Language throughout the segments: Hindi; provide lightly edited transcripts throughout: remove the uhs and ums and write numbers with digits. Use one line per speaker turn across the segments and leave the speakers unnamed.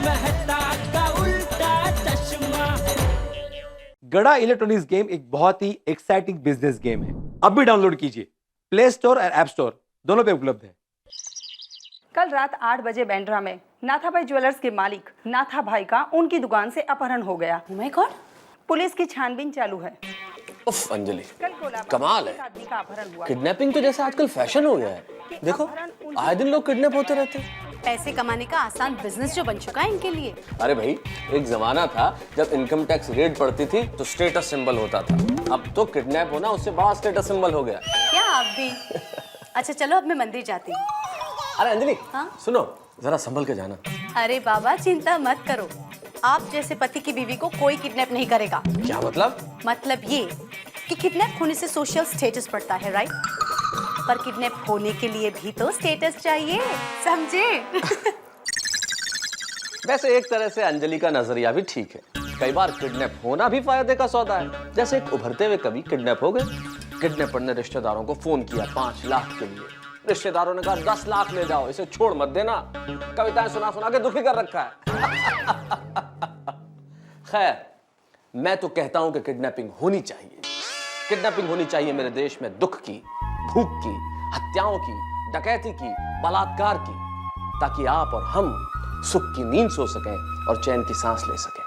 मेहता का उल्टा चश्मा।
गड़ा इलेक्ट्रॉनिक्स गेम एक बहुत ही एक्साइटिंग बिजनेस गेम है। अब भी डाउनलोड कीजिए, प्ले स्टोर और ऐप स्टोर दोनों पे उपलब्ध है।
कल रात 8 बजे बांद्रा में नाथाभाई ज्वेलर्स के मालिक नाथा भाई का उनकी दुकान से अपहरण हो गया।
माय गॉड,
पुलिस की छानबीन चालू है।
उफ अंजलि,
कल कोलाबा
कमाल
में
है।
एक आदमी का अपहरण हुआ।
किडनैपिंग तो जैसे आजकल फैशन हो गया है। देखो, आए दिन लोग किडनैप होते रहते हैं।
पैसे कमाने का आसान बिजनेस जो बन चुका है इनके लिए।
अरे भाई, एक जमाना था जब इनकम टैक्स रेड पड़ती थी तो स्टेटस सिंबल होता था। अब तो किडनैप होना उससे बड़ा स्टेटस सिंबल हो गया।
क्या आप भी? अच्छा चलो, अब मैं मंदिर जाती हूँ।
अरे अंजलि,
हाँ?
सुनो, जरा संभल के जाना।
अरे बाबा चिंता मत करो, आप जैसे पति की बीवी को कोई किडनैप नहीं करेगा।
क्या मतलब?
मतलब ये कि किडनैप होने से सोशल स्टेटस बढ़ता है, राइट? पर किडनैप होने के लिए भी तो स्टेटस चाहिए, समझे?
वैसे एक तरह से अंजलि का नजरिया भी ठीक है। कई बार किडनैप होना भी फायदे का सौदा है। जैसे एक उभरते हुए कवि किडनैप हो गए। किडनैपर ने रिश्तेदारों को फोन किया 5 लाख के लिए। रिश्तेदारों ने कहा 10 लाख ले जाओ, इसे छोड़ मत देना। कविताएं सुना सुना के दुखी कर रखा है। खैर, मैं तो कहता हूं कि किडनैपिंग होनी चाहिए। किडनैपिंग होनी चाहिए मेरे देश में दुख की, भूख की, हत्याओं की, डकैती की, बलात्कार की, ताकि आप और हम सुख की नींद सो सकें और चैन की सांस ले सकें।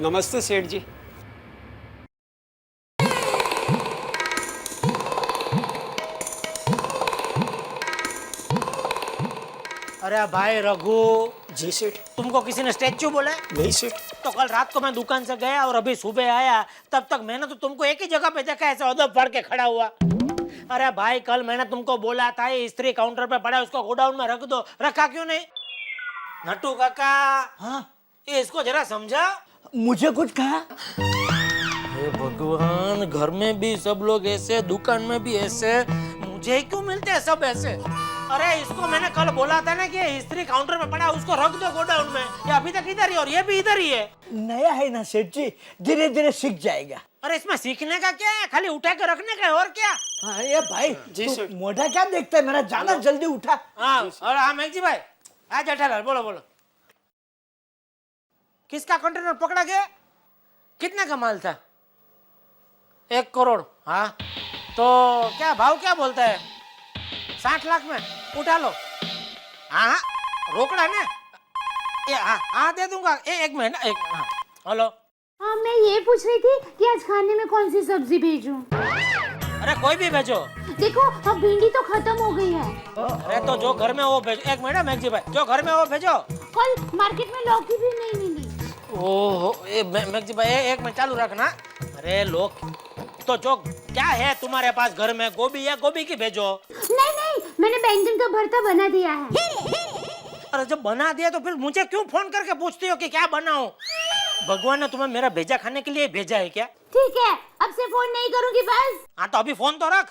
नमस्ते सेठ जी।
अरे भाई रघु,
जी सेठ।
तुमको किसी ने स्टैच्यू बोला है?
नहीं सेठ।
तो कल रात को मैं दुकान से गया और अभी सुबह आया, तब तक मैंने तो तुमको एक ही जगह पे देखा, ऐसे अदब फाड़ के खड़ा हुआ। अरे भाई, कल मैंने तुमको बोला था ये इस्त्री काउंटर पे पड़ा है, उसको गोडाउन में रख दो। रखा क्यों नहीं? नट्टू काका,
हाँ,
ये इसको जरा समझा।
मुझे कुछ कहा?
हे भगवान, घर में भी सब लोग ऐसे, दुकान में भी ऐसे, मुझे क्यों मिलते हैं सब ऐसे? अरे इसको मैंने कल बोला था ना कि इस्त्री काउंटर में पड़ा, उसको रख दो गोडाउन में। ये अभी तक इधर ही और ये भी इधर ही है।
नया है ना सेठ जी, धीरे धीरे सीख जाएगा।
अरे इसमें सीखने का क्या है? खाली उठा के रखने का है, और क्या?
हाँ ये भाई,
जी
तू
सेठ।
मोटा क्या देखता है? मेरा जाना जल्दी उठा।
हाँ, और हाँ मैगजी भाई, हाँ जेठालाल, बोलो बोलो। किसका कंटेनर पकड़ा गया? कितने का माल था? 1 करोड़। हाँ, तो क्या भाव क्या बोलता है? 60 लाख में उठा लो। हाँ, रोकड़ा ना? ये हाँ दे दूंगा। एक मिनट, एक, हाँ, हेलो।
हाँ, मैं ये पूछ रही थी कि आज खाने में कौन सी सब्जी भेजूं?
अरे कोई भी भेजो।
देखो अब भिंडी तो खत्म हो गई है।
अरे तो जो घर में वो भेजो। एक मिनट मैगजी भाई, जो घर में वो भेजो।
कल मार्केट में लौकी भी नहीं मिली।
ओहो, मैगजी भाई एक मिनट चालू रखना। अरे लोग तो जो क्या है तुम्हारे पास घर में? गोभी है, गोभी की भेजो।
नहीं नहीं, मैंने बैंगन का भरता बना दिया है।
अरे जब बना दिया तो फिर मुझे क्यों फोन करके पूछती हो कि क्या बनाऊं? भगवान ने तुम्हें मेरा भेजा खाने के लिए भेजा है क्या?
ठीक है, अब से फोन नहीं करूंगी बस।
हाँ तो अभी फोन तो रख।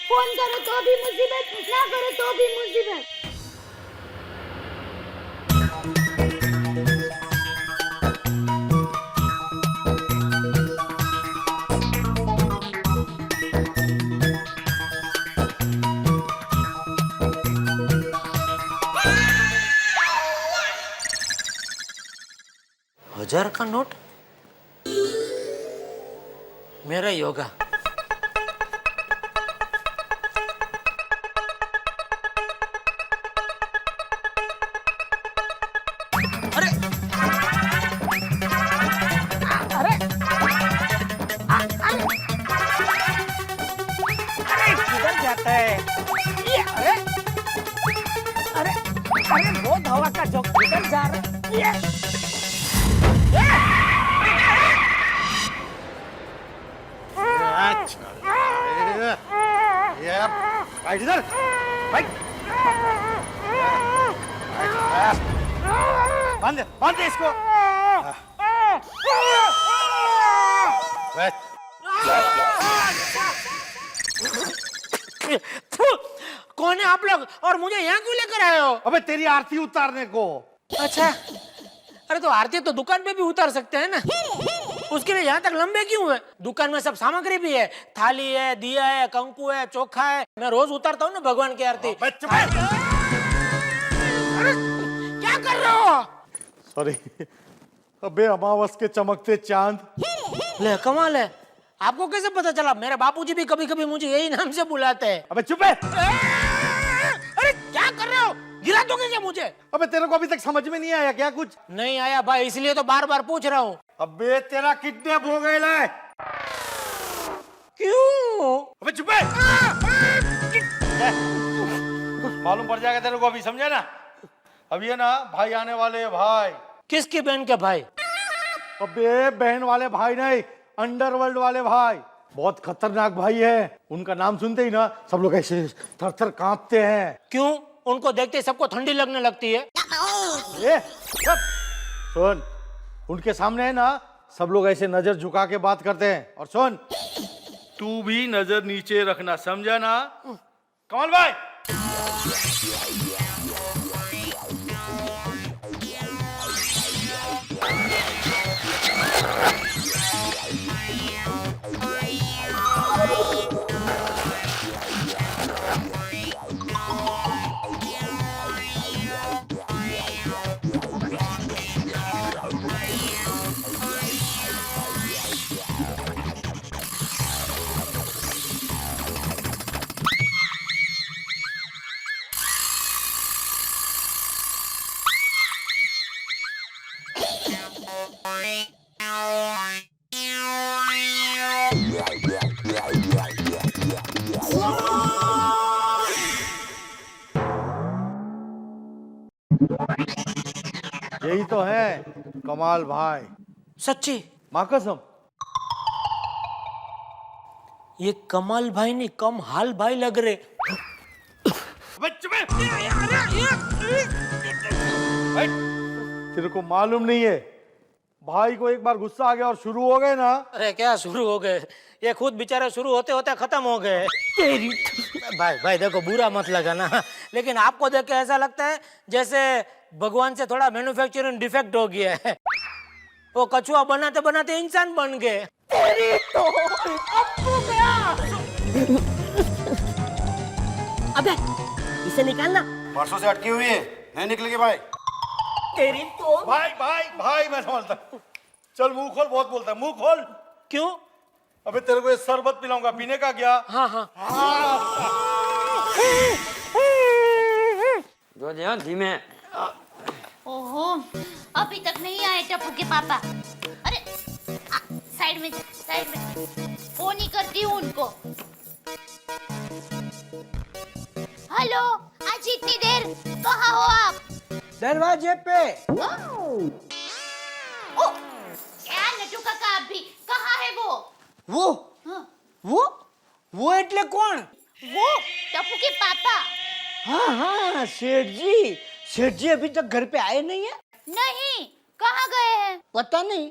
फोन करो तो भी मुसीबत, ना करो तो भी मुसीबत।
हजार का नोट? मेरा योगा। अरे अरे अरे किधर जाता है ये? अरे अरे अरे बहुत हवा का झोंका किधर जा रहा है ये?
इधर बांध बांध इसको।
कौन है आप लोग और मुझे यहाँ क्यों लेकर आए हो?
अबे तेरी आरती उतारने को।
अच्छा, अरे तो आरती तो दुकान पे भी उतार सकते हैं ना। उसके लिए यहाँ तक लंबे क्यों है? दुकान में सब सामग्री भी है, थाली है, दिया है, कंकु है, चोखा है। मैं रोज उतारता हूँ ना भगवान की आरती। अरे क्या कर रहे हो?
सॉरी। अबे अमावस के चमकते चांद।
ले कमाल है, आपको कैसे पता चला? मेरे बापूजी भी कभी कभी मुझे यही नाम से बुलाते हैं।
अबे चुप है।
अरे क्या कर रहे हो? गिरा दोगे क्या मुझे?
अबे तेरे को अभी तक समझ में नहीं आया क्या कुछ?
नहीं आया भाई, इसलिए तो बार बार पूछ रहा हूँ।
अबे तेरा किडनैप हो गया है।
क्यों?
अबे चुप है। मालूम पड़ जाएगा तेरे को अभी, समझे ना? अब ये ना भाई आने वाले हैं भाई।
किसकी बहन के भाई?
अबे बहन वाले भाई नहीं, अंडरवर्ल्ड वाले भाई। बहुत खतरनाक भाई है। उनका नाम सुनते ही ना सब लोग ऐसे थर थर कांपते हैं।
क्यों? उनको देखते सबको ठंडी लगने लगती है।
सुन, उनके सामने है ना सब लोग ऐसे नजर झुका के बात करते हैं। और सुन, तू भी नजर नीचे रखना, समझा ना? कमल भाई। यही तो है कमाल भाई।
सच्ची?
माँ कसम।
ये कमाल भाई नहीं, कम हाल भाई लग रहे।
तेरे को मालूम नहीं है, भाई को एक बार गुस्सा आ गया और शुरू हो गए ना।
अरे क्या शुरू हो गए? ये खुद बेचारे शुरू होते होते खत्म हो गए। भाई देखो, बुरा मत लगा ना, लेकिन आपको देख के ऐसा लगता है जैसे भगवान से थोड़ा मैन्युफैक्चरिंग डिफेक्ट हो गया है। वो कछुआ बनाते बनाते इंसान बन गए।
अबे इसे निकालना।
परसों से अटकी हुई है, नहीं निकलेगी भाई।
तेरी तो
भाई भाई भाई मैं संभालता हूँ। चल मुंह खोल, बहुत बोलता है, मुंह खोल।
क्यों?
अबे तेरे को ये शरबत पिलाऊंगा, पीने का क्या?
हाँ हाँ।
जो ध्यान धीमे।
ओहो, अभी तक नहीं आए टप्पू के पापा। अरे साइड में फोन ही करती हूँ उनको। हेलो, आज इतनी देर कहाँ हो आप?
दरवाजे पे।
ओ, क्या नटू काका, आप भी कहाँ है वो?
वो वो એટલે કોણ?
वो टप्पू के पापा।
हाँ हाँ, सेठ जी अभी तक घर पे आए नहीं है।
नहीं, कहाँ गए हैं?
पता नहीं।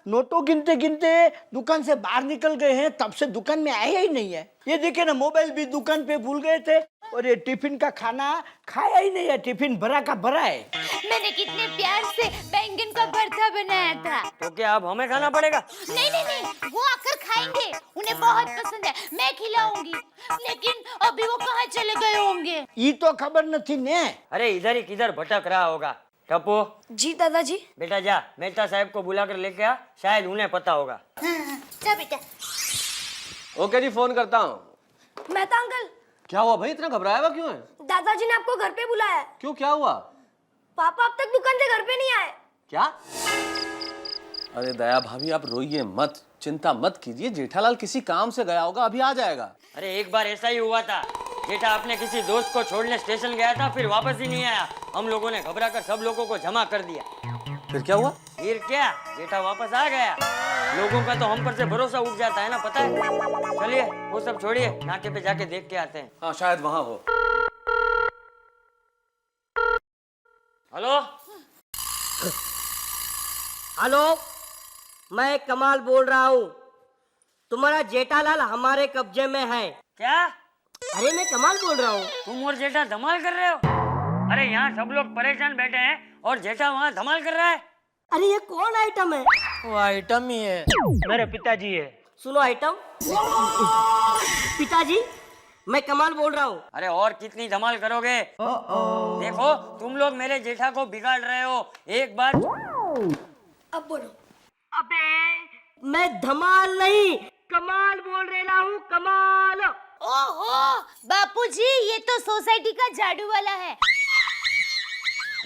नोटों गिनते गिनते दुकान से बाहर निकल गए हैं, तब से दुकान में आया ही नहीं है। ये देखे ना, मोबाइल भी दुकान पे भूल गए थे और ये टिफिन का खाना खाया ही नहीं है। टिफिन भरा का भरा है।
मैंने कितने प्यार से बैंगन का भरता बनाया था।
तो क्या अब हमें खाना पड़ेगा?
नहीं, वो आकर खाएंगे, उन्हें बहुत पसंद है, मैं खिलाऊंगी। लेकिन अभी वो कहाँ चले गए होंगे?
ये तो खबर नहीं ने।
अरे इधर ही किधर भटक रहा होगा। टप्पू,
जी दादाजी।
बेटा जा मेहता साहब को बुलाकर लेके आ, शायद उन्हें पता होगा।
जा बेटा।
ओके जी, फोन करता हूँ।
मेहता अंकल,
क्या हुआ भाई, इतना घबराया हुआ क्यों है?
दादाजी ने आपको घर पे बुलाया है।
क्यों, क्या हुआ?
पापा अब तक दुकान से घर पे नहीं आए।
क्या? अरे दया भाभी, आप रोइए मत, चिंता मत कीजिए। जेठालाल किसी काम से गया होगा, अभी आ जाएगा।
अरे एक बार ऐसा ही हुआ था, जेठा अपने किसी दोस्त को छोड़ने स्टेशन गया था, फिर वापस ही नहीं आया। हम लोगों ने घबराकर सब लोगों को जमा कर दिया।
फिर क्या हुआ?
फिर क्या, जेठा वापस आ गया। लोगों का तो हम पर से भरोसा उठ जाता है ना, पता है। चलिए वो सब छोड़िए, नाके पे जाके देख के आते हैं।
हाँ शायद वहां हो।
हेलो
हेलो, मैं कमाल बोल रहा हूँ। तुम्हारा जेठालाल हमारे कब्जे में है।
क्या?
अरे मैं कमाल बोल रहा हूँ।
तुम और जेठा धमाल कर रहे हो? अरे यहाँ सब लोग परेशान बैठे हैं और जेठा वहाँ धमाल कर रहा है।
अरे ये कौन आइटम है?
वो आइटम ही है, मेरे पिताजी है।
सुनो आइटम, पिताजी मैं कमाल बोल रहा हूँ।
अरे और कितनी धमाल करोगे? देखो तुम लोग मेरे जेठा को बिगाड़ रहे हो। एक बार
अब बोलो।
अबे मैं धमाल नहीं कमाल बोल रहा हूँ, कमाल।
ओहो बापूजी, ये तो सोसाइटी का झाड़ू वाला है।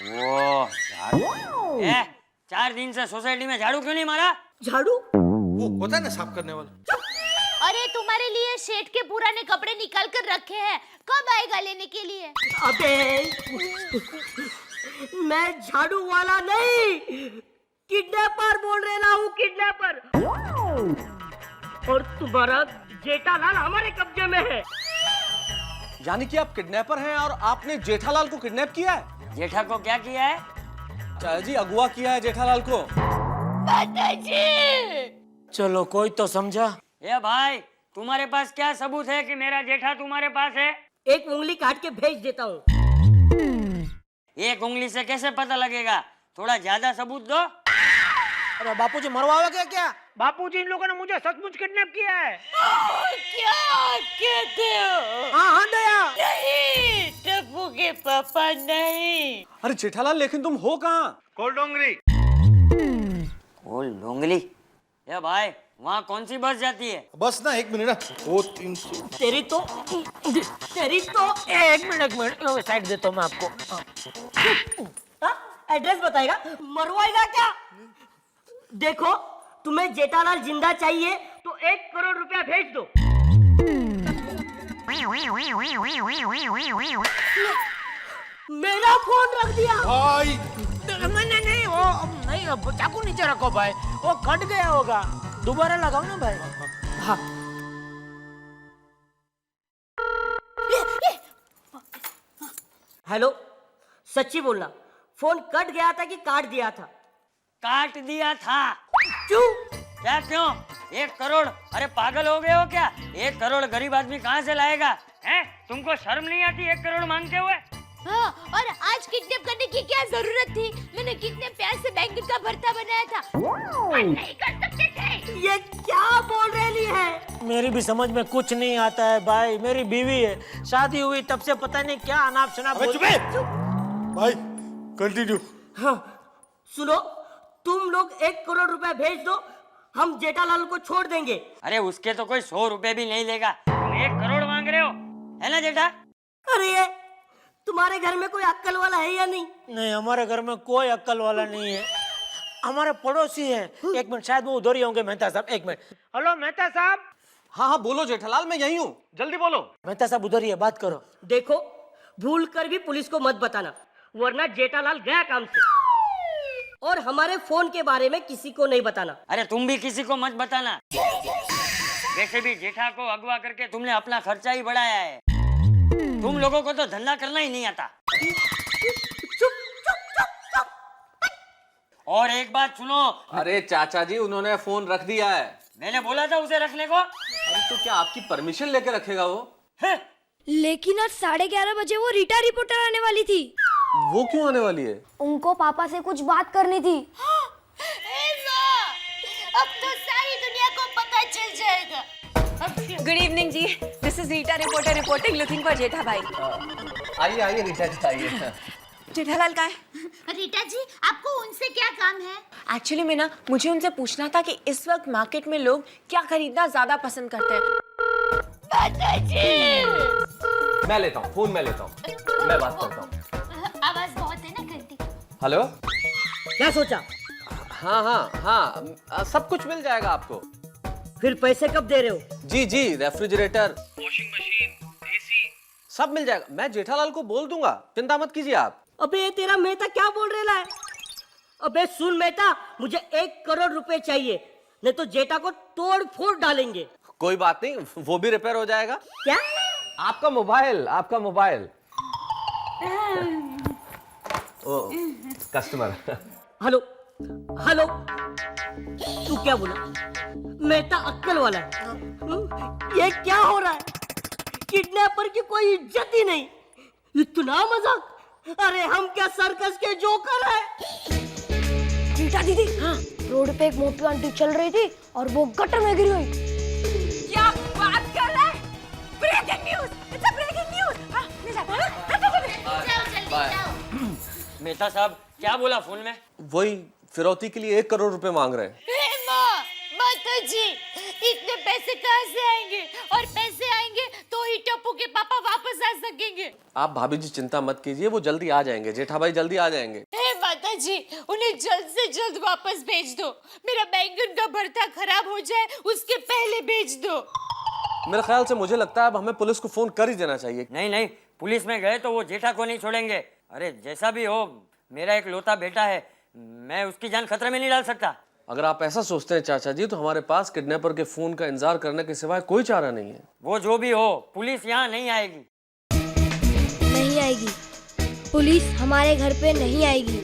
वो झाड़ू? 4 दिन से सोसाइटी में झाड़ू क्यों नहीं मारा?
झाड़ू
वो होता है ना साफ करने वाला।
अरे तुम्हारे लिए शेड के पुराने कपड़े निकाल कर रखे हैं, कब आएगा लेने के लिए?
अबे मैं झाड़ू वाला नहीं, किडनैपर बोल रहा हूँ, किडनैपर। और तुम्हारा जेठालाल हमारे कब्जे में है।
यानी कि आप किडनैपर हैं और आपने जेठालाल को किडनैप किया है?
जेठा को क्या किया है?
चाचा जी अगवा किया है जेठालाल को।
चलो कोई तो समझा।
ए भाई, तुम्हारे पास क्या सबूत है कि मेरा जेठा तुम्हारे पास है?
एक उंगली काट के भेज देता हूँ।
एक उंगली से कैसे पता लगेगा? थोड़ा ज्यादा सबूत दो।
अरे बापूजी मरवाओगे क्या? बापूजी इन लोगों ने मुझे सचमुच किडनैप किया है।
क्या कहते हो?
हाँ दया।
नहीं, टप्पू के पापा नहीं।
अरे जेठालाल लेकिन तुम हो कहाँ?
कोलडोंगरी।
ओ लोंगली। ए भाई, वहाँ कौन सी बस जाती है?
बस ना 1 मिनट ना, 2 3
तेरी तो
1 मिनट साइड देता हूँ मैं आपको।
एड्रेस बताएगा, मरवाएगा क्या? देखो तुम्हें जेठालाल जिंदा चाहिए तो 1 करोड़ रुपया भेज दो। मेरा फोन रख दिया
भाई।
नहीं वो नहीं, चाकू नीचे रखो भाई, वो कट गया होगा, दोबारा लगाओ ना भाई। हाँ
हेलो, सच्ची बोलना, फोन कट गया था कि काट दिया था?
काट दिया था।
क्यों?
क्या क्यों? 1 करोड़? अरे पागल हो गए हो क्या? 1 करोड़ गरीब आदमी कहाँ से लाएगा? हैं? तुमको शर्म नहीं आती 1 करोड़ मांगते हुए?
हाँ, और आज किडनैप करने की क्या जरूरत थी? मैंने कितने प्यार से बैंक का भरता बनाया था। नहीं कर सकते थे।
ये क्या बोल रही है?
मेरी भी समझ में कुछ नहीं आता है भाई, मेरी बीवी है, शादी हुई तब से पता नहीं क्या अनाप शनाप।
भाई कंटिन्यू।
हाँ सुनो, तुम लोग 1 करोड़ रुपया भेज दो, हम जेठालाल को छोड़ देंगे।
अरे उसके तो कोई 100 रुपए भी नहीं लेगा, तुम 1 करोड़ मांग रहे हो, है ना जेठा?
अरे ये तुम्हारे घर में कोई अक्ल वाला है या नहीं?
नहीं, हमारे घर में कोई अक्ल वाला नहीं है, हमारे पड़ोसी है। 1 मिनट, शायद वो उधर ही होंगे। मेहता साहब 1 मिनट। हेलो मेहता साहब।
हाँ हाँ बोलो जेठालाल, मैं यही हूँ, जल्दी बोलो।
मेहता साहब उधर ही है, बात करो।
देखो भूल कर भी पुलिस को मत बताना, वरना जेठालाल गया काम से। और हमारे फोन के बारे में किसी को नहीं बताना।
अरे तुम भी किसी को मत बताना। वैसे भी जेठा को अगवा करके तुमने अपना खर्चा ही बढ़ाया है। तुम लोगों को तो धंधा करना ही नहीं आता। और एक बात सुनो।
अरे चाचा जी उन्होंने फोन रख दिया है।
मैंने बोला था उसे रखने को।
अरे तो क्या आपकी परमिशन लेके रखेगा वो?
लेकिन आज 11:30 बजे वो रीटा रिपोर्टर आने वाली थी।
वो क्यों आने वाली है?
उनको पापा से कुछ बात करनी थी।
अब तो सारी दुनिया को पता चल जाएगा।
गुड इवनिंग जी, this is Rita reporter reporting, looking for Jetha bhai.
आइए आइए रीटा जी आइए।
जेठालाल का है?
रीटा जी, आपको उनसे क्या काम है?
एक्चुअली में ना, मुझे उनसे पूछना था कि इस वक्त मार्केट में लोग क्या खरीदना ज्यादा पसंद करते हैं।
मैं लेता हूँ फोन, मैं लेता हूँ, मैं बात करता हूँ।
आवाज बहुत है ना करती।
हेलो,
क्या सोचा?
हाँ हाँ हाँ, सब कुछ मिल जाएगा आपको।
फिर पैसे कब दे रहे हो?
जी जी, रेफ्रिजरेटर, वॉशिंग मशीन, एसी सब मिल जाएगा। मैं जेठालाल को बोल दूंगा, चिंता मत कीजिए आप।
अबे ये तेरा मेहता क्या बोल रहा है? अबे सुन मेहता, मुझे 1 करोड़ रुपए चाहिए, नहीं तो जेठा को तोड़ फोड़ डालेंगे।
कोई बात नहीं, वो भी रिपेयर हो जाएगा।
क्या?
आपका मोबाइल, आपका मोबाइल। ओ कस्टमर।
हेलो हेलो, तू क्या बोला? मेहता अक्कल वाला है। ये क्या हो रहा है? किडनैपर की कोई इज्जत ही नहीं, इतना मजाक। अरे हम क्या सर्कस के जोकर हैं?
रीटा दीदी, हाँ रोड पे एक मोटी आंटी चल रही थी और वो गटर में गिर गई।
क्या बात कर रहा है? Breaking news! It's a breaking news! हाँ, ले जा।
मेहता साहब क्या बोला फोन में?
वही फिरौती के लिए 1 करोड़ रुपए मांग रहे हैं।
माता जी, इतने पैसे कहाँ से आएंगे? और पैसे आएंगे तो ही टप्पू के पापा वापस आ सकेंगे।
आप भाभी जी चिंता मत कीजिए, वो जल्दी आ जाएंगे। जेठा भाई जल्दी आ जाएंगे।
हे माता जी, उन्हें जल्द से जल्द वापस भेज दो। मेरा बैंगन का भरता खराब हो जाए उसके पहले भेज दो।
मेरे ख्याल से मुझे लगता है अब हमें पुलिस को फोन कर ही देना चाहिए।
नहीं नहीं, पुलिस में गए तो वो जेठा को नहीं छोड़ेंगे। अरे जैसा भी हो, मेरा एक लौता बेटा है, मैं उसकी जान खतरे में नहीं डाल सकता।
अगर आप ऐसा सोचते हैं चाचा जी, तो हमारे पास किडनैपर के फोन का इंतजार करने के सिवाय कोई चारा नहीं है।
वो जो भी हो, पुलिस यहाँ नहीं आएगी।
नहीं आएगी, पुलिस हमारे घर पे नहीं आएगी,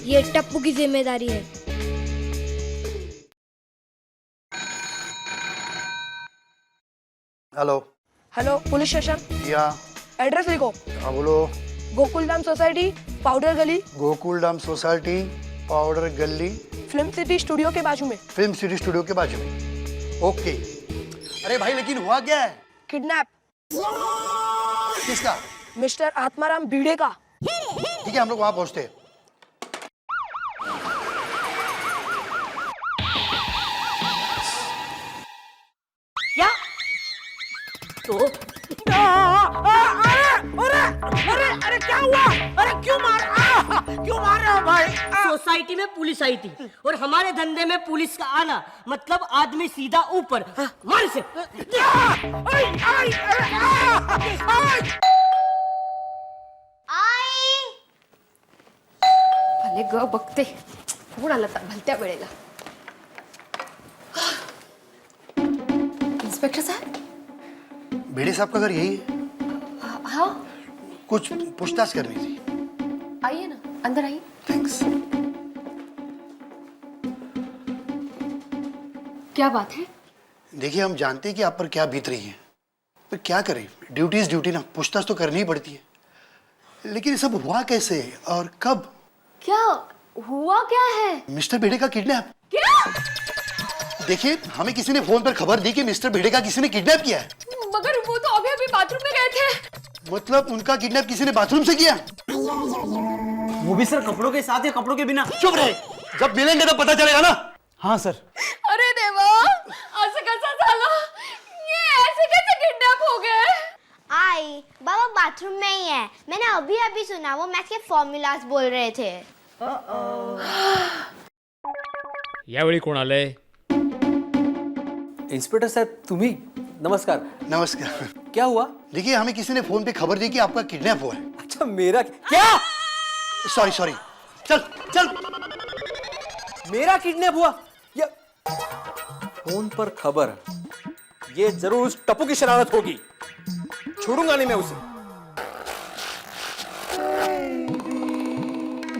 ये टप्पू की जिम्मेदारी है।
हेलो।
Hello police station.
या
एड्रेस लिखो।
हाँ बोलो।
गोकुलधाम सोसाइटी, पाउडर गली।
गोकुलधाम सोसाइटी, पाउडर गली,
फिल्म सिटी स्टूडियो के बाजू में।
फिल्म सिटी स्टूडियो के बाजू में। ओके। अरे भाई लेकिन हुआ क्या है?
किडनैप।
किसका?
मिस्टर आत्माराम भिड़े का।
ठीक है, हम लोग वहां पहुंचते हैं।
क्या? तो अरे क्या हुआ? अरे क्यों मार रहे हो भाई? सोसाइटी में पुलिस आई थी और हमारे धंधे में पुलिस का आना मतलब आदमी सीधा ऊपर। मार इसे।
भले ग बघते कोण आला तर भलत्या वेळेला. इंस्पेक्टर साहब.
भिड़े साहब का घर यही है?
हाँ.
कुछ पूछताछ करनी थी।
आइए ना, अंदर आइए.
थैंक्स।
क्या बात है?
देखिए, हम जानते हैं कि आप पर क्या बीत रही है, पर क्या करें, ड्यूटी इज ड्यूटी ना, पूछताछ तो करनी ही पड़ती है। लेकिन ये सब हुआ कैसे और कब?
क्या हुआ? क्या है?
मिस्टर भिड़े का किडनैप।
क्या?
देखिए, हमें किसी ने फोन पर खबर दी कि मिस्टर भिड़े का किसी ने किडनैप किया है।
मगर वो तो अभी अभी बाथरूम में गए थे।
मतलब उनका किडनैप किसी ने बाथरूम से किया?
वो भी सर कपड़ों के साथ या कपड़ों के बिना?
चुप रहे, जब मिलेंगे तो पता चलेगा ना।
हाँ सर।
अरे देवा, असं कसं झालं? ये ऐसे कैसे किडनैप हो गए?
आई बाबा बाथरूम में ही है, मैंने अभी अभी सुना, वो मैथ के फॉर्मूलाज बोल रहे थे।
यावेळी कोण आलंय?
इंस्पेक्टर साहब तुम्ही? नमस्कार।
नमस्कार।
क्या हुआ?
देखिए, हमें किसी ने फोन पे खबर दी कि आपका किडनैप हुआ है।
अच्छा, मेरा क्या?
सॉरी सॉरी, चल चल।
मेरा किडनैप हुआ? ये फोन पर खबर, ये जरूर उस टप्पू की शरारत होगी। छोड़ूंगा नहीं मैं उसे।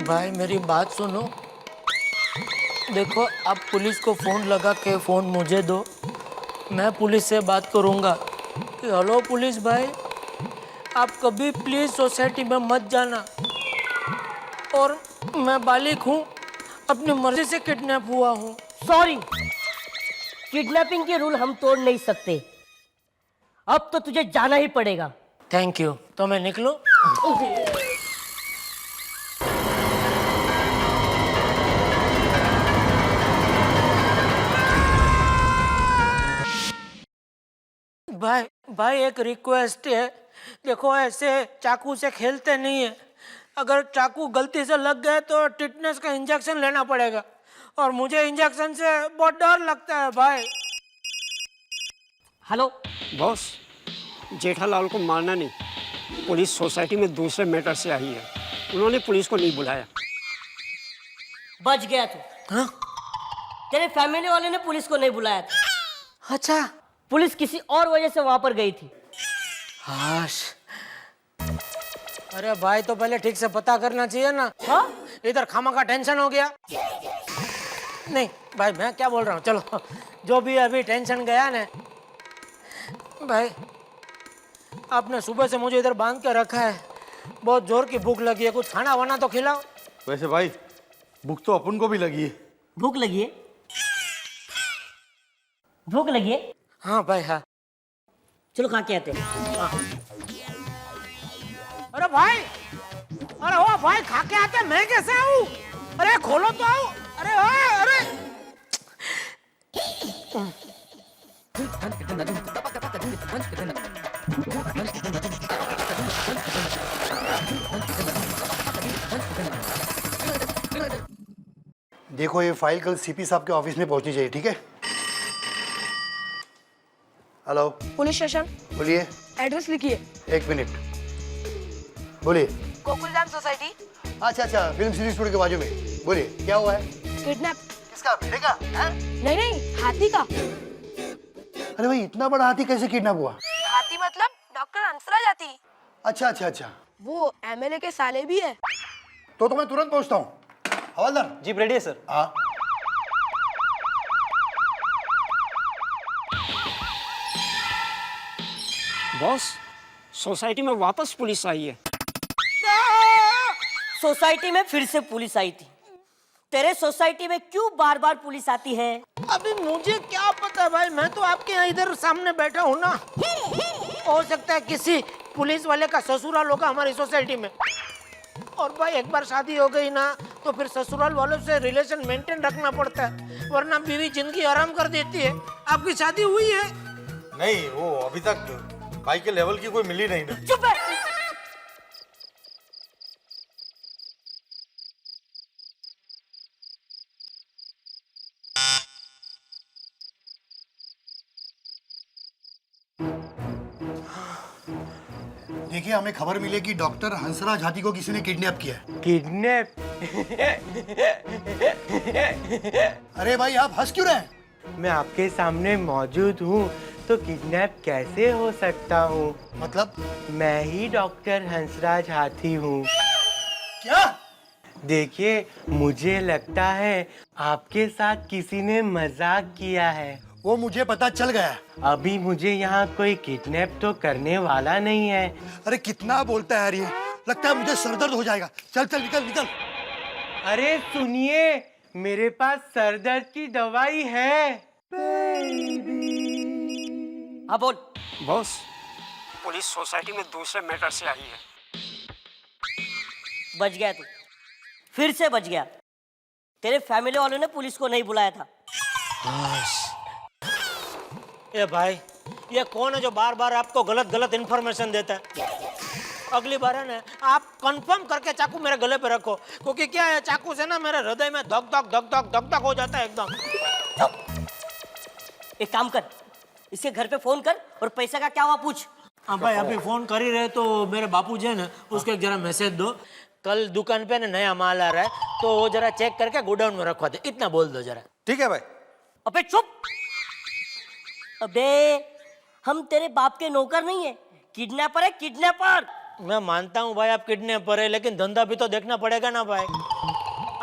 भाई मेरी बात सुनो, देखो आप पुलिस को फोन लगा के फोन मुझे दो, मैं पुलिस से बात करूंगा। हेलो पुलिस भाई, आप कभी प्लीज सोसाइटी में मत जाना, और मैं बालिक हूँ, अपनी मर्जी से किडनैप हुआ हूँ।
सॉरी, किडनैपिंग के रूल हम तोड़ नहीं सकते, अब तो तुझे जाना ही पड़ेगा। Thank you. तो मैं निकलूं? भाई एक रिक्वेस्ट है, देखो ऐसे चाकू से खेलते नहीं है, अगर चाकू गलती से लग गए तो टिटनेस का इंजेक्शन लेना पड़ेगा, और मुझे इंजेक्शन से बहुत डर लगता है भाई। हेलो
बॉस, जेठालाल को मारना नहीं, पुलिस सोसाइटी में दूसरे मैटर से आई है, उन्होंने पुलिस को नहीं बुलाया।
बच गया तू। हाँ? तेरे फैमिली वाले ने पुलिस को नहीं बुलाया था। अच्छा, पुलिस किसी और वजह से वहां पर गई थी।
हाश। अरे भाई, तो पहले ठीक से पता करना चाहिए ना। हाँ? इधर खामा का टेंशन हो गया। नहीं भाई, मैं क्या बोल रहा हूँ, चलो जो भी अभी टेंशन गया ना। भाई आपने सुबह से मुझे इधर बांध के रखा है, बहुत जोर की भूख लगी है, कुछ खाना वाना तो खिलाओ।
वैसे भाई, भूख तो अपन को भी लगी है,
भूख लगी है? भूख लगी है?
हाँ भाई हाँ।
चलो खा के आते हैं।
अरे भाई, अरे ओ भाई खा के आते, मैं कैसे आऊँ? अरे खोलो तो आओ। अरे अरे
देखो ये फाइल कल सीपी साहब के ऑफिस में पहुंचनी चाहिए, ठीक है? Hello
police station.
बोलिए।
एड्रेस लिखिए।
1 मिनट बोलिए।
गोकुलधाम सोसाइटी।
अच्छा अच्छा, फिल्म सीरीज स्टूडियो के बाजू में। बोलिए क्या हुआ है?
किडनैप।
किसका? मेरे का?
नहीं नहीं, हाथी का।
अरे भाई इतना बड़ा हाथी कैसे किडनैप हुआ?
हाथी मतलब डॉक्टर हंसराज हाथी।
अच्छा अच्छा अच्छा,
वो एमएलए के साले भी है।
तो मैं तुरंत पहुंचता हूँ। हवलदार
जीप रेडी है सर।
हाँ
बॉस, सोसाइटी में वापस पुलिस आई है।
सोसाइटी में फिर से पुलिस आई थी। तेरे सोसाइटी में क्यों बार बार पुलिस आती है?
अभी मुझे क्या पता भाई, मैं तो आपके यहाँ इधर सामने बैठा हूँ ना। हो सकता है किसी पुलिस वाले का ससुराल होगा हमारी सोसाइटी में। और भाई एक बार शादी हो गई ना तो फिर ससुराल वालों से रिलेशन मेंटेन रखना पड़ता है, वरना बीवी जिंदगी आराम कर देती है। आपकी शादी हुई है?
नहीं, वो अभी तक भाई के लेवल की कोई मिली नहीं ना।
चुप है।
देखिए, हमें खबर मिली कि डॉक्टर हंसराज हाथी को किसी ने किडनैप किया है।
किडनैप?
अरे भाई आप हंस क्यों रहे हैं?
मैं आपके सामने मौजूद हूँ तो किडनैप कैसे हो सकता हूँ?
मतलब?
मैं ही डॉक्टर हंसराज हाथी हूँ।
क्या?
देखिए, मुझे लगता है आपके साथ किसी ने मजाक किया है।
वो मुझे पता चल गया।
अभी मुझे यहाँ कोई किडनैप तो करने वाला नहीं है।
अरे कितना बोलता है यार ये, लगता है मुझे सरदर्द हो जाएगा। चल चल निकल निकल।
अरे सुनिए, मेरे पास सरदर्द की दवाई है।
हाँ बोल।
बॉस, पुलिस सोसाइटी में दूसरे मैटर से आई है।
बच गया तू, फिर से बच गया। तेरे फैमिली वालों ने पुलिस को नहीं बुलाया था।
ए भाई, ये कौन है जो बार बार आपको गलत गलत इन्फॉर्मेशन देता है? अगली बार है ना, आप कंफर्म करके चाकू मेरे गले पे रखो, क्योंकि क्या है, चाकू से ना मेरे हृदय में धक धक धक धक धक धक हो जाता है एकदम।
एक काम कर, इसके घर पे फोन कर और पैसे का क्या हुआ पूछ।
हाँ भाई, अभी फोन कर ही रहे तो मेरे बापू जी है ना, उसको एक जरा मैसेज दो, कल दुकान पे ना नया माल आ रहा है तो वो जरा चेक करके गोडाउन में रखवा दे, इतना बोल दो जरा।
ठीक है भाई।
अबे चुप। अबे हम तेरे बाप के नौकर नहीं है, किडनैपर है, किडनैपर।
मैं मानता हूँ भाई आप किडनैपर है, लेकिन धंधा भी तो देखना पड़ेगा ना भाई।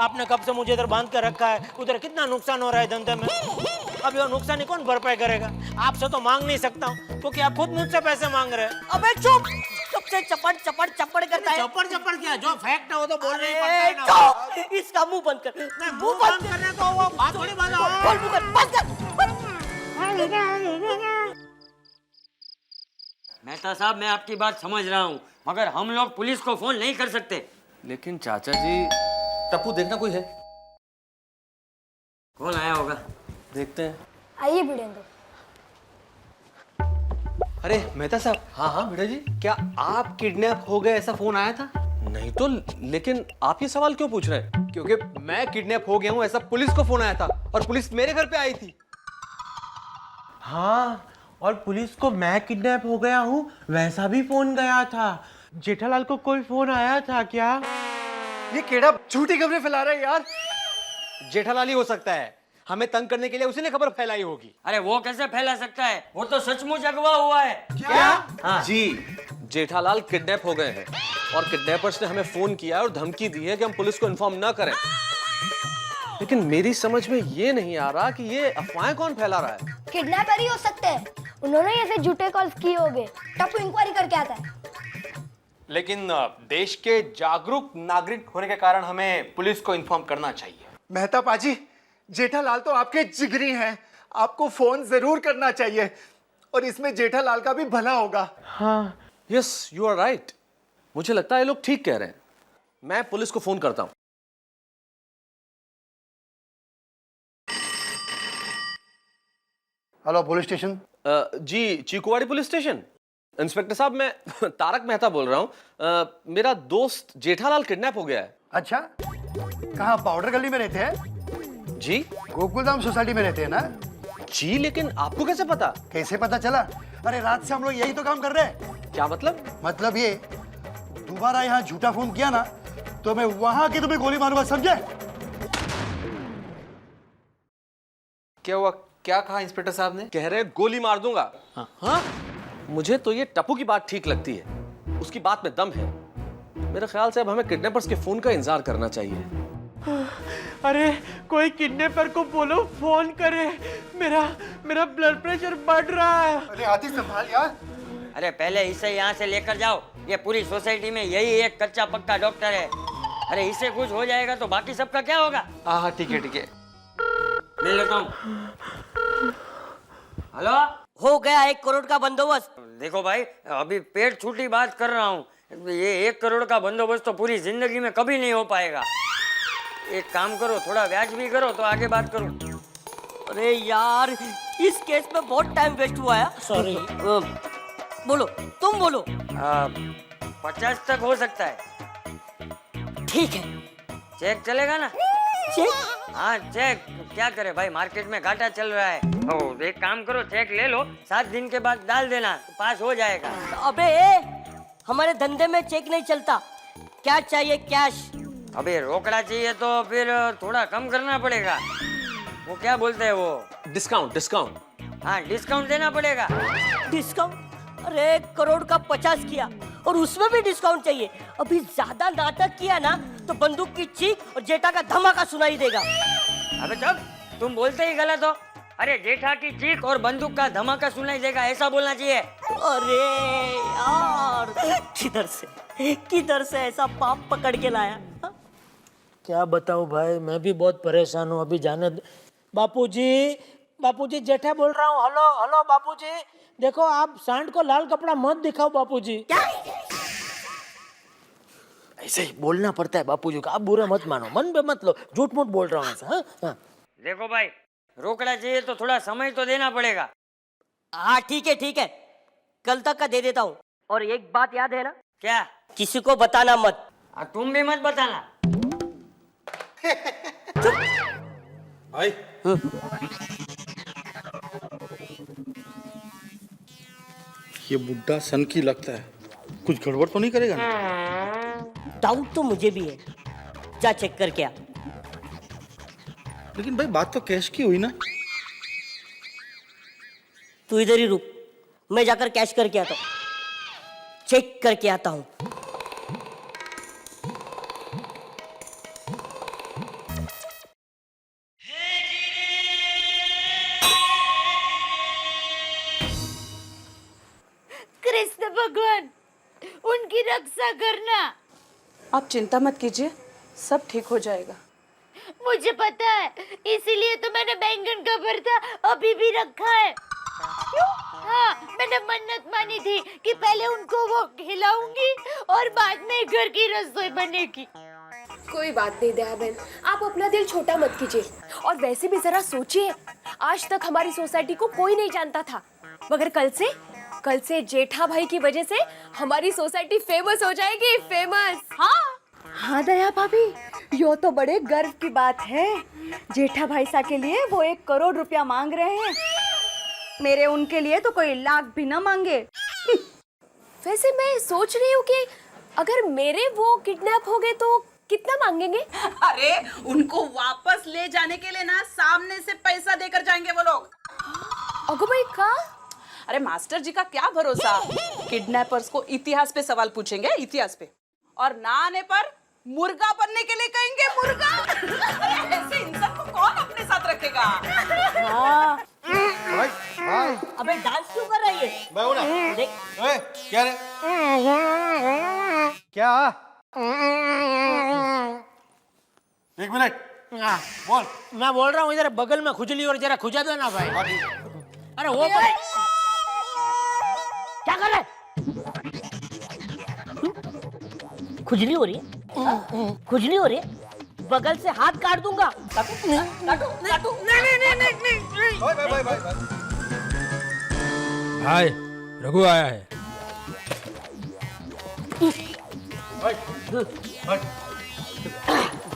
आपने कब से मुझे इधर बांध कर रखा है, उधर कितना नुकसान हो रहा है धंधे में। अब ये नुकसान ही कौन भरपाई करेगा? आपसे तो मांग नहीं सकता हूँ, क्योंकि आप खुद मुझसे पैसे मांग रहे हैं।
अबे चुप, सबसे चपड़ चपड़ चपड़ करता है।
चपड़ चपड़ क्या, जो फैक्ट है वो तो बोलना ही पड़ता है ना।
इसका मुंह बंद कर।
मुंह बंद करने को वो बात थोड़ी बंद हो।
बोल मुंह कर, बंद कर।
मेहता साहब, मैं आपकी बात समझ रहा हूँ, मगर हम लोग पुलिस को फोन नहीं कर सकते।
लेकिन चाचा जी, टप्पू देखना कोई है?
कौन आया होगा?
देखते हैं।
आइए भिड़ेंद्र।
अरे मेहता साहब। हाँ हाँ बेटा जी। क्या आप किडनैप हो गए ऐसा फोन आया था? नहीं तो, लेकिन आप ये सवाल क्यों पूछ रहे हैं?
क्योंकि मैं किडनैप हो गया हूँ ऐसा पुलिस को फोन आया था और पुलिस मेरे घर पे आई थी।
हाँ, और पुलिस को मैं किडनैप हो गया हूँ वैसा भी फोन गया था। जेठालाल को कोई फोन आया था क्या?
ये केड़ा झूठी खबरें फैला रहा है यार। जेठालाल ही हो सकता है, हमें तंग करने के लिए उसी ने खबर फैलाई होगी।
अरे वो कैसे फैला सकता है, वो तो सचमुच अगवा हुआ है।
क्या?
हाँ। जी, जेठालाल किडनैप हो गए हैं और किडनैपर्स ने हमें फोन किया और धमकी दी है कि हम पुलिस को इन्फॉर्म ना करें। लेकिन मेरी समझ में ये नहीं आ रहा कि ये अफवाहें कौन फैला रहा है।
किडनैपर ही हो सकते हैं, उन्होंने ऐसे झूठे कॉल्स किए होंगे। टप्पू इंक्वायरी करके आता है।
लेकिन देश के जागरूक नागरिक होने के कारण हमें पुलिस को इन्फॉर्म करना चाहिए।
मेहता पाजी,
जेठालाल तो आपके जिगरी हैं, आपको फोन जरूर करना चाहिए और इसमें जेठालाल का भी भला होगा।
हाँ, यस यू आर राइट। मुझे लगता है ये लोग ठीक कह रहे हैं। मैं पुलिस को फोन करता हूं।
Hello police station.
जी, चीकुवाड़ी पुलिस स्टेशन। इंस्पेक्टर साहब, मैं तारक मेहता बोल रहा हूं। मेरा दोस्त जेठालाल किडनैप हो गया है।
अच्छा, कहाँ पाउडर गली में रहते हैं?
जी,
गोकुलधाम सोसाइटी में रहते हैं ना?
जी, लेकिन आपको कैसे पता?
कैसे पता चला? अरे रात से हम लोग यही तो काम कर रहे हैं।
क्या मतलब?
मतलब ये, दोबारा यहाँ झूठा फोन किया ना तो मैं वहां की तुम्हें गोली मारूंगा, समझे?
क्या हुआ? क्या कहा इंस्पेक्टर साहब ने? कह रहे गोली मार दूंगा। हाँ? मुझे तो ये टप्पू की बात ठीक लगती है। उसकी बात में दम है। मेरे ख्याल से अब हमें किडनैपर्स के फोन का इंतजार करना चाहिए।
अरे कोई किडनैपर को बोलो फोन करे, मेरा ब्लड प्रेशर बढ़ रहा है।
अरे आती संभाल यार।
अरे पहले इसे यहाँ से लेकर जाओ। ये पूरी सोसाइटी में यही एक कच्चा पक्का डॉक्टर है। अरे इससे कुछ हो जाएगा तो बाकी सबका क्या होगा?
हाँ ठीक है ठीक है।
ले लेता हूँ। हेलो,
हो गया 1 करोड़ का बंदोबस्त।
देखो भाई, अभी पेट छूटी बात कर रहा हूँ। ये 1 करोड़ का बंदोबस्त तो पूरी जिंदगी में कभी नहीं हो पाएगा। एक काम करो, थोड़ा ब्याज भी करो तो आगे बात करूं।
अरे यार, इस केस में बहुत टाइम वेस्ट हुआ है।
सॉरी।
बोलो, तुम बोलो।
50 तक हो सकता है।
ठीक है।
चेक चलेगा ना?
चेक?
हाँ चेक। क्या करे भाई, मार्केट में घाटा चल रहा है। ओ, एक काम करो, चेक ले लो, 7 दिन के बाद डाल देना, पास हो जाएगा।
अबे हमारे धंधे में चेक नहीं चलता। क्या चाहिए? कैश।
अबे रोकड़ा चाहिए तो फिर थोड़ा कम करना पड़ेगा। वो क्या बोलते हैं वो?
डिस्काउंट। डिस्काउंट।
हाँ, डिस्काउंट देना पड़ेगा।
डिस्काउंट? अरे 1 करोड़ का 50 किया और उसमें भी डिस्काउंट चाहिए। अभी ज्यादा नाटक किया ना तो बंदूक की चीख और जेठा का धमाका सुनाई देगा।
अबे चुप, तुम बोलते ही गलत हो। अरे जेठा की चीख और बंदूक का धमाका सुनाई देगा, ऐसा बोलना चाहिए।
अरे यार, किधर से ऐसा पाप पकड़ के लाया?
क्या बताऊं भाई, मैं भी बहुत परेशान हूँ। अभी जाने बापूजी जेठा बोल रहा हूँ। हेलो हेलो बापूजी, देखो आप सांड को लाल कपड़ा मत दिखाओ बापूजी। ऐसे ही बोलना पड़ता है बापूजी को। आप बुरा मत मानो, मन पे मत लो, झूठ मूठ बोल रहा हूँ ऐसा। हाँ?
देखो भाई, रोकड़ा चाहिए तो थोड़ा समय तो देना पड़ेगा।
हाँ ठीक है, कल तक का दे देता हूँ। और एक बात याद है ना?
क्या?
किसी को बताना मत।
तुम भी मत बताना।
भाई ये बुड्ढा सन की लगता है, कुछ गड़बड़ तो नहीं करेगा ना?
डाउट तो मुझे भी है। जा चेक करके आ।
लेकिन भाई बात तो कैश की हुई ना?
तू इधर ही रुक, मैं जाकर कैश करके आता हूँ। चेक करके आता हूँ।
कृष्ण भगवान, उनकी रक्षा करना।
आप चिंता मत कीजिए, सब ठीक हो जाएगा।
मुझे पता है, इसीलिए तो मैंने बैंगन का भरता अभी भी रखा है। क्यों? हाँ, मैंने मन्नत मानी थी कि पहले उनको वो खिलाऊंगी और बाद में घर की रसोई बनेगी।
कोई बात नहीं दया बहन, आप अपना दिल छोटा मत कीजिए। और वैसे भी जरा सोचिए, आज तक हमारी सोसाइटी को कोई नहीं जानता था, मगर कल से जेठा भाई की वजह से हमारी सोसाइटी फेमस हो जाएगी। फेमस।
हाँ दया भाभी, यो तो बड़े गर्व की बात है। जेठा भाई सा के लिए वो 1 करोड़ रुपया मांग रहे हैं। मेरे उनके लिए तो कोई लाख भी ना मांगे।
वैसे मैं सोच रही हूँ कि अगर मेरे वो किडनैप हो गए तो कितना मांगेंगे?
अरे उनको वापस ले जाने के लिए ना सामने से पैसा देकर जाएंगे वो लोग।
अगो भाई का?
अरे मास्टर जी का क्या भरोसा, किडनैपर्स को इतिहास पे सवाल पूछेंगे, इतिहास पे, और ना आने पर मुर्गा बनने के लिए कहेंगे। मुर्गा? अरे ऐसे इंसान को कौन अपने साथ रखेगा?
हाँ।
भाई भाई,
अबे डांस क्यों कर रही है?
मैं हूं ना।
देख।
ओए, क्या रे? क्या? 1 मिनट,
हाँ, बोल। मैं बोल रहा हूँ इधर बगल में खुजली और जरा खुजा दो ना भाई। अरे वो
क्या कर रहा है? खुजली हो रही है? खुजली हो रही है? बगल से हाथ काट दूंगा। काटू। नहीं।
भाई रघु आया है।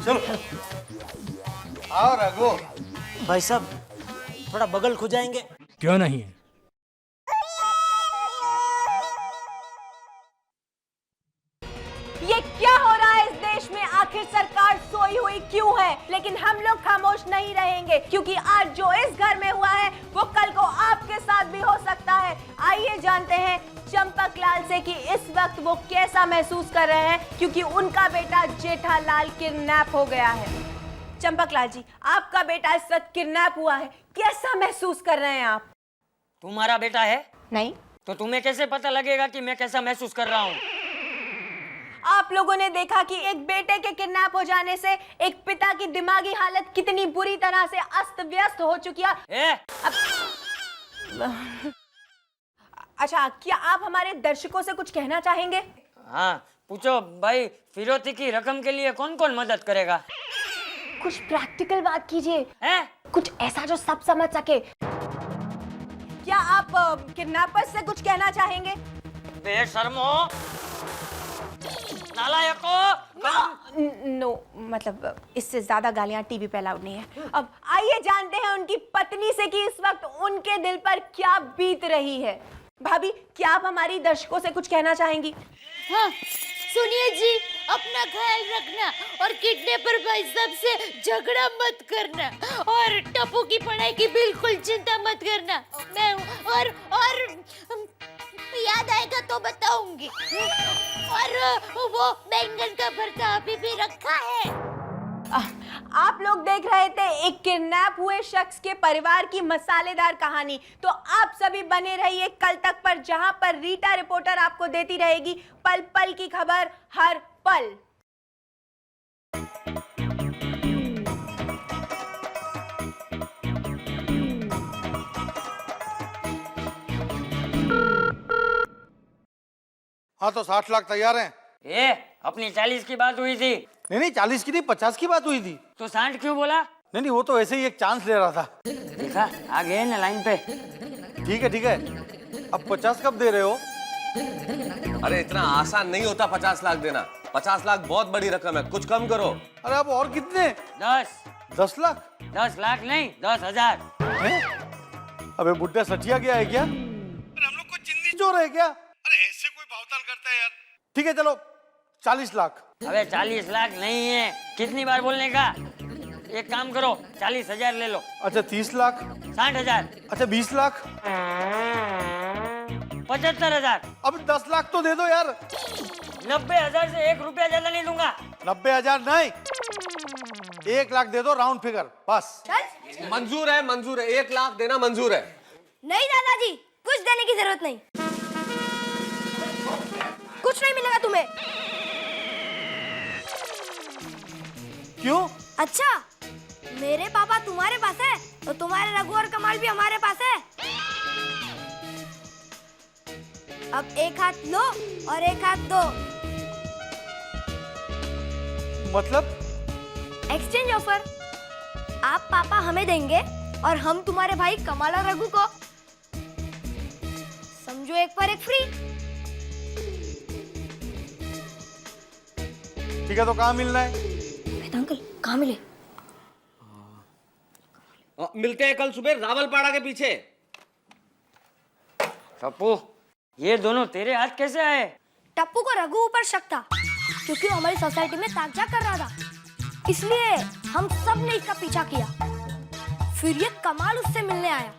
चलो आओ रघु।
भाई साहब थोड़ा बगल खुजाएंगे?
क्यों नहीं?
ये क्या हो रहा है इस देश में? आखिर सरकार सोई हुई क्यों है? लेकिन हम लोग खामोश नहीं रहेंगे, क्योंकि आज जो इस घर में हुआ है वो कल को आपके साथ भी हो सकता है। आइए जानते हैं चंपकलाल से कि इस वक्त वो कैसा महसूस कर रहे हैं, क्योंकि उनका बेटा जेठालाल किडनैप हो गया है। चंपकलाल जी, आपका बेटा इस वक्त किडनैप हुआ है, कैसा महसूस कर रहे हैं आप?
तुम्हारा बेटा है?
नहीं।
तो तुम्हें कैसे पता लगेगा कि मैं कैसा महसूस कर रहा हूँ?
आप लोगों ने देखा कि एक बेटे के किडनैप हो जाने से एक पिता की दिमागी हालत कितनी बुरी तरह से अस्त व्यस्त हो चुकी है। अच्छा, क्या आप हमारे दर्शकों से कुछ कहना चाहेंगे?
हाँ पूछो भाई, फिरौती की रकम के लिए कौन कौन मदद करेगा?
कुछ प्रैक्टिकल बात कीजिए, कुछ ऐसा जो सब समझ सके। क्या आप किडनैपर्स से कुछ कहना चाहेंगे?
बेशर्मो, नालायको।
नो, मतलब इससे ज्यादा गालियां टीवी पे अलाउड नहीं है। अब आइए जानते हैं उनकी पत्नी से कि इस वक्त उनके दिल पर क्या बीत रही है। भाभी, क्या आप हमारी दर्शकों से कुछ कहना चाहेंगी?
हाँ सुनिए जी, अपना ख्याल रखना और किडनैपर भाई साहब से झगड़ा मत करना और टप्पू की पढ़ाई की बिल्कुल चिंता मत करना। मैं और याद आएगा तो बताऊंगी। और वो बैंगन का भरता अभी भी रखा है।
आप लोग देख रहे थे एक किडनैप हुए शख्स के परिवार की मसालेदार कहानी। तो आप सभी बने रहिए कल तक पर, जहां पर रीटा रिपोर्टर आपको देती रहेगी पल पल की खबर हर पल।
हाँ तो 60 लाख तैयार हैं।
ये अपनी 40 की बात हुई थी।
नहीं 40 की नहीं, 50 की बात हुई थी।
तो 60 क्यों बोला?
नहीं वो तो ऐसे ही एक चांस ले रहा था।
देखा, आ गए ना लाइन पे।
ठीक है। अब 50 कब दे रहे हो?
अरे इतना आसान नहीं होता 50 लाख देना। 50 लाख बहुत बड़ी रकम है, कुछ कम करो।
अरे अब और कितने?
10
लाख?
10 लाख नहीं, 10,000।
अबे बुड्ढा सचिया गया है क्या? हम लोग को चिंदी चोर है क्या? अरे ऐसे कोई भावताल करता है यार। ठीक है चलो 40 लाख।
अबे 40 लाख नहीं है, कितनी बार बोलने का? एक काम करो, 40,000 ले लो।
अच्छा 30 लाख।
60,000।
अच्छा 20 लाख।
75,000।
अब 10 लाख तो दे दो यार।
90,000 से 1 रुपया ज्यादा नहीं दूंगा।
90,000 नहीं, 1 लाख दे दो, राउंड फिगर बस।
मंजूर है 1 लाख देना मंजूर है।
नहीं दादाजी, कुछ देने की जरूरत नहीं, कुछ नहीं मिलेगा तुम्हें।
क्यों?
अच्छा, मेरे पापा तुम्हारे पास है तो तुम्हारे रघु और कमाल भी हमारे पास है। अब एक हाथ लो और एक हाथ दो।
मतलब?
Exchange offer. आप पापा हमें देंगे और हम तुम्हारे भाई कमाल और रघु को। समझो एक पर एक फ्री।
ठीक है तो कहाँ मिलना है?
अंकल कहाँ मिले?
मिलते हैं कल सुबह रावलपाड़ा के पीछे।
टप्पू, ये दोनों तेरे हाथ कैसे आए?
टप्पू को रघु ऊपर शक था, क्योंकि वो हमारी सोसाइटी में ताकजा कर रहा था, इसलिए हम सब ने इसका पीछा किया। फिर ये कमाल उससे मिलने आया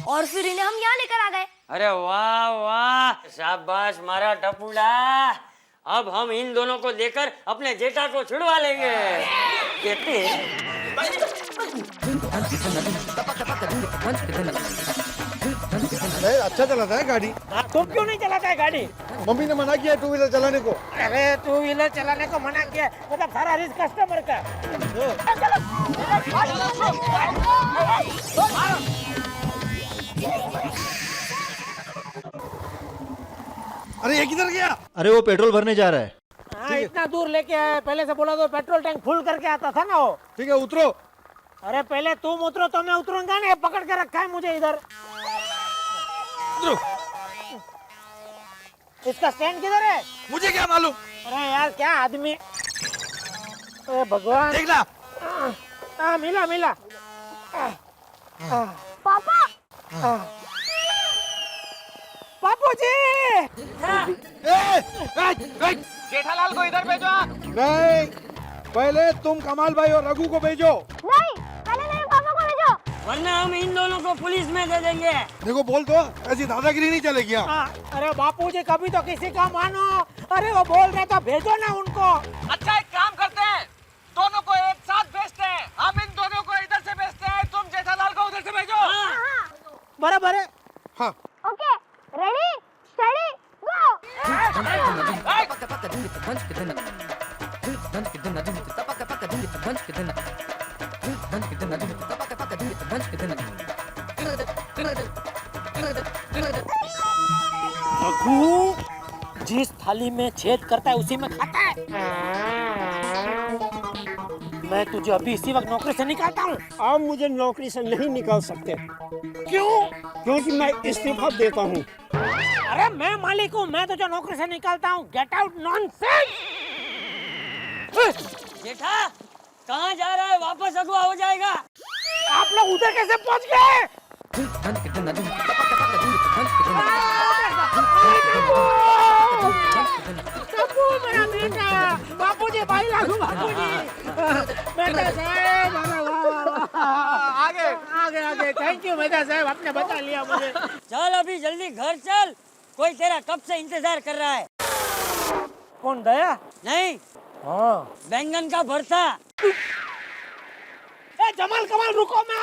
और फिर इन्हें हम यहाँ लेकर आ गए।
अरे वाह वाह, शाबाश मारा टप्पूड़ा। अब हम इन दोनों को देकर अपने जेठा को छुड़वा लेंगे। कहते हैं
नहीं अच्छा चलाता है गाड़ी।
तुम क्यों नहीं चलाता है गाड़ी?
मम्मी ने मना किया टू व्हीलर चलाने को।
अरे टू व्हीलर चलाने को मना किया, मतलब सारा रिस्क कस्टमर का।
अरे ये किधर गया? अरे वो पेट्रोल भरने जा रहा है।
हाँ, इतना दूर लेके आया, पहले से बोला तो पेट्रोल टैंक फुल करके आता था ना वो।
ठीक है उतरो।
अरे पहले तुम उतरो तो मैं उतरूंगा नहीं, पकड़ के रखा है मुझे इधर। इसका स्टैंड किधर है?
मुझे क्या मालूम?
अरे यार क्या आदमी, अरे भगवान।
देखना।
हाँ मिला मिला।
पापा
पापू जी।
जेठालाल को इधर भेजो आप।
नहीं, पहले तुम कमाल भाई और रघु को भेजो।
नहीं, पहले मेरे पापा को भेजो,
वरना हम इन दोनों को पुलिस में दे देंगे।
देखो बोल दो, ऐसी दादागिरी नहीं चलेगी।
अरे बापू जी कभी तो किसी का मानो। अरे वो बोल रहे तो भेजो ना उनको।
अच्छा एक काम करते हैं, दोनों को एक साथ भेजते हैं। हम इन दोनों को इधर से भेजते हैं, तुम जेठालाल को उधर से भेजो।
बराबर है।
हाँ।
ओके, रेडी स्टडी गो।
रघु जिस थाली में छेद करता है उसी में खाता है। मैं तुझे अभी इसी वक्त नौकरी से निकालता हूँ।
आप मुझे नौकरी से नहीं निकाल सकते।
क्यों?
क्योंकि मैं इस्तीफा देता हूँ।
अरे मैं मालिक हूँ, मैं तुझे नौकरी से निकालता हूँ। Get out nonsense.
जेठा कहाँ जा रहा है? वापस अगवा हो जाएगा।
आप लोग उधर कैसे पहुँच गए? मेरा बेटा, बापूजी भाई लागू बापूजी। बेटा साहब, आगे आगे आगे। थैंक यू बेटा साहब, आपने बता लिया मुझे।
चल अभी जल्दी घर चल, कोई तेरा कब से इंतजार कर रहा है।
कौन दया?
नहीं,
हाँ
बैंगन का भरता।
ए जमाल कमाल रुको, मैं